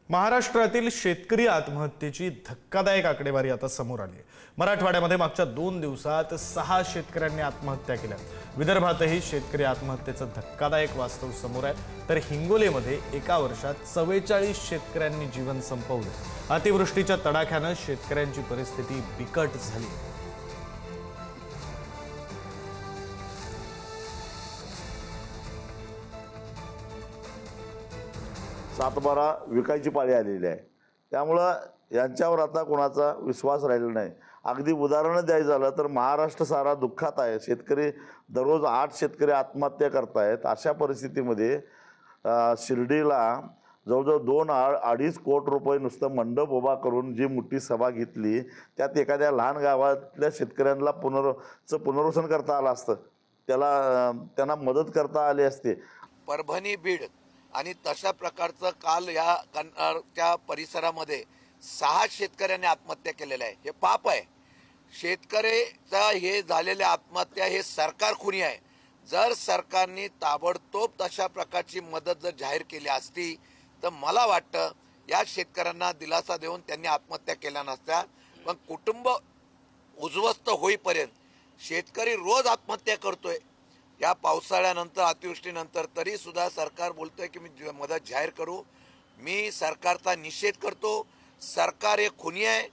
महाराष्ट्रातील शेतकरी आत्महत्येची धक्कादायक आकडेवारी आता समोर आली आहे। मराठवाड्यामध्ये मागच्या 2 दिवसात 6 शेतकऱ्यांनी आत्महत्या केल्या। विदर्भातही शेतकरी आत्महत्येचं धक्कादायक वास्तव समोर आहे। तर हिंगोलीमध्ये एका वर्षात 44 शेतकऱ्यांनी जीवन संपवलं। अतिवृष्टीच्या तडाख्यानं शेतकऱ्यांची परिस्थिती बिकट झाली। सातबारा विकायची पाळी आलेली आहे। त्यामुळं यांच्यावर आता कोणाचा विश्वास राहिलेला नाही। अगदी उदाहरण द्यायचं झालं तर महाराष्ट्र सारा दुःखात आहे। शेतकरी दररोज 8 शेतकरी आत्महत्या करतायत। अशा परिस्थितीमध्ये शिर्डीला जवळजवळ 2-2.5 कोटी रुपये नुसतं मंडप उभा करून जी मोठी सभा घेतली, त्यात एखाद्या लहान गावातल्या शेतकऱ्यांना पुनर्वसन करता आलं असतं, त्यांना मदत करता आली असते। परभणी, बीड आणि तशा प्रकारचं काल या त्या परिसरामध्ये 6 शेतकऱ्यांनी आत्महत्या केलेल्या आहे। हे पाप आहे। शेतकऱ्याचा हे झालेले आत्महत्या हे सरकार खुनी आहे। जर सरकारने ताबडतोब तशा प्रकारची मदत जर जाहीर केली असती तर मला वाटतं या शेतकऱ्यांना दिलासा देऊन त्यांनी आत्महत्या केल्या नसत्या। पण कुटुंब उद्ध्वस्त होईपर्यंत शेतकरी रोज आत्महत्या करतोय। या पावसाळ्यानंतर अतिवृष्टीनंतर तरी सुद्धा सरकार बोलतोय की मी मदत जाहीर करू। मी सरकारचा निषेध करतो। सरकार हे खुनी आहे।